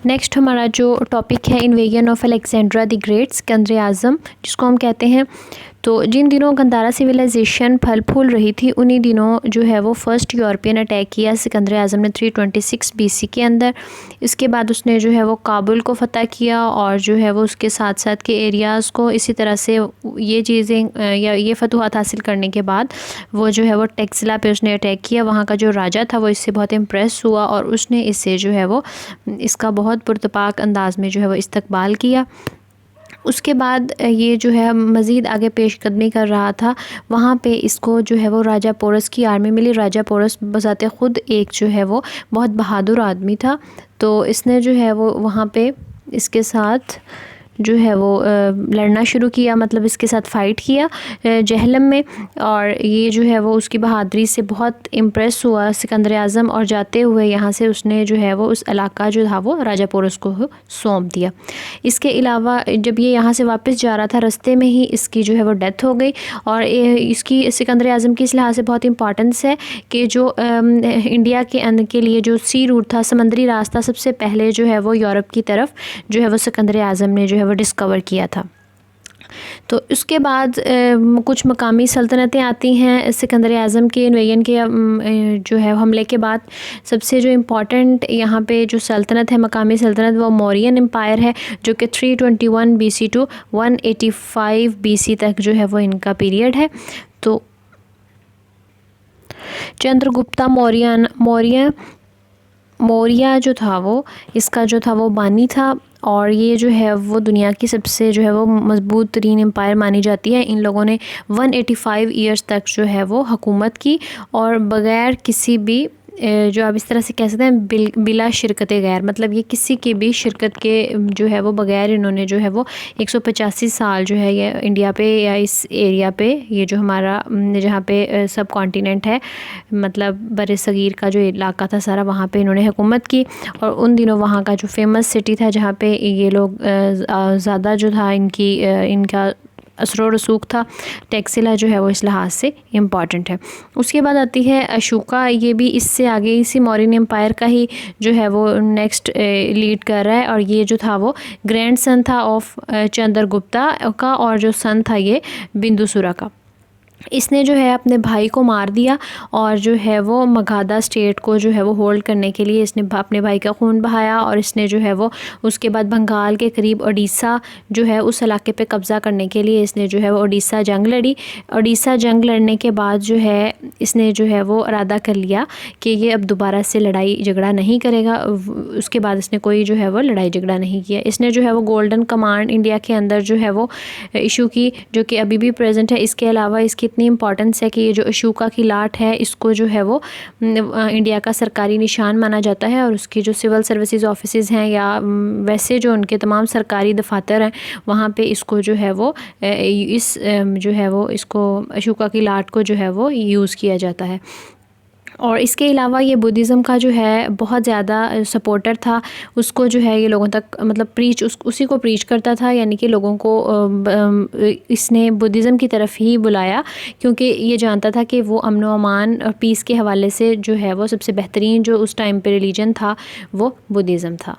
Next हमारा जो topic है invasion of Alexandra the great, Sikandar Azam जिसको हम कहते हैं। तो जिन दिनों गंधारा सिविलाइजेशन फल फूल रही थी उन्हीं दिनों जो है वो फर्स्ट यूरोपियन अटैक किया सिकंदर आज़म ने 326 BC के अंदर। इसके बाद उसने जो है वो काबुल को फ़तह किया और जो है वो उसके साथ साथ के एरियाज़ को इसी तरह से ये चीज़ें या ये फतूहात हासिल करने के बाद वो जो है वो टेक्सला पे उसने अटैक किया। वहाँ का जो राजा था वो इससे बहुत इम्प्रेस हुआ और उसने इससे जो है वो इसका बहुत पुरतपाक अंदाज में जो है वो इस्तकबाल किया। उसके बाद ये जो है मज़ीद आगे पेशकदमी कर रहा था। वहाँ पे इसको जो है वो राजा पोरस की आर्मी मिली। राजा पोरस बज़ाते ख़ुद एक जो है वो बहुत बहादुर आदमी था। तो इसने जो है वो वहाँ पे इसके साथ जो है वो लड़ना शुरू किया, मतलब इसके साथ फ़ाइट किया जहलम में। और ये जो है वो उसकी बहादुरी से बहुत इम्प्रेस हुआ सिकंदर आज़म और जाते हुए यहाँ से उसने जो है वो उस इलाका जो था वो राजा पोरस को सौंप दिया। इसके अलावा जब ये यहाँ से वापस जा रहा था रास्ते में ही इसकी जो है वो डेथ हो गई। और इसकी सिकंदर आज़म की इस लिहाज से बहुत इंपॉर्टेंस है कि जो इंडिया के अंदर के लिए जो सी रूट था, समंदरी रास्ता, सबसे पहले जो है वो यूरोप की तरफ जो है वो सिकंदर आज़म ने जो है वो डिस्कवर किया था। तो उसके बाद कुछ मकामी सल्तनतें आती हैं सिकंदर आज़म के इन्वेजन के जो है हमले के बाद। सबसे जो इम्पॉर्टेंट यहाँ पे जो सल्तनत है, मकामी सल्तनत, वो मौर्यन एम्पायर है जो कि 321 BC टू 185 BC तक जो है वो इनका पीरियड है। तो चंद्रगुप्ता मौर्य जो था वो इसका जो था वो बानी था और ये जो है वो दुनिया की सबसे जो है वो मजबूत तरीन एम्पायर मानी जाती है। इन लोगों ने 185 ईयर्स तक जो है वो हुकूमत की और बग़ैर किसी भी जो आप इस तरह से कह सकते हैं बिला शिरकत गैर, मतलब ये किसी की भी शिरकत के जो है वो बग़ैर इन्होंने जो है वो 185 साल जो है ये इंडिया पे या इस एरिया पे, ये जो हमारा जहाँ पे सब कॉन्टिनेंट है, मतलब बरसगीर का जो इलाका था सारा, वहाँ पे इन्होंने हुकूमत की। और उन दिनों वहाँ का जो फेमस सिटी था जहाँ पे ये लोग ज़्यादा जो था इनका असर रसूख था, टेक्सिला जो है वो इस लिहाज से इम्पॉर्टेंट है। उसके बाद आती है अशोका। ये भी इससे आगे इसी मौर्यन एम्पायर का ही जो है वो नेक्स्ट लीड कर रहा है और ये जो था वो ग्रैंड सन था ऑफ चंद्रगुप्ता का और जो सन था ये बिंदुसुरा का। इसने जो है अपने भाई को मार दिया और जो है वो मगधा स्टेट को जो है वो होल्ड करने के लिए इसने अपने भाई का खून बहाया और इसने जो है वो उसके बाद बंगाल के करीब ओडिशा जो है उस इलाके पे कब्ज़ा करने के लिए इसने जो है वो ओडिशा जंग लड़ी। ओडिशा जंग लड़ने के बाद जो है इसने जो है वो इरादा कर लिया कि ये अब दोबारा से लड़ाई झगड़ा नहीं करेगा। उसके बाद इसने कोई जो है वो लड़ाई झगड़ा नहीं किया। इसने जो है वो गोल्डन कमांड इंडिया के अंदर जो है वो इशू की, जो कि अभी भी प्रेजेंट है। इसके अलावा इसकी इतनी इम्पॉर्टेंस है कि ये जो अशोका की लाट है इसको जो है वो इंडिया का सरकारी निशान माना जाता है और उसकी जो सिविल सर्विसेज ऑफिसेज हैं या वैसे जो उनके तमाम सरकारी दफातर हैं वहाँ पे इसको जो है वो इस जो है वो इसको अशोका की लाट को जो है वो यूज़ किया जाता है। और इसके अलावा ये बुद्धिज़्म का जो है बहुत ज़्यादा सपोर्टर था। उसको जो है ये लोगों तक मतलब उसी को प्रीच करता था, यानी कि लोगों को इसने बुद्धिज़्म की तरफ ही बुलाया क्योंकि ये जानता था कि वो अमन व अमान और पीस के हवाले से जो है वो सबसे बेहतरीन जो उस टाइम पे रिलीजन था वो बुद्धिज़्म था।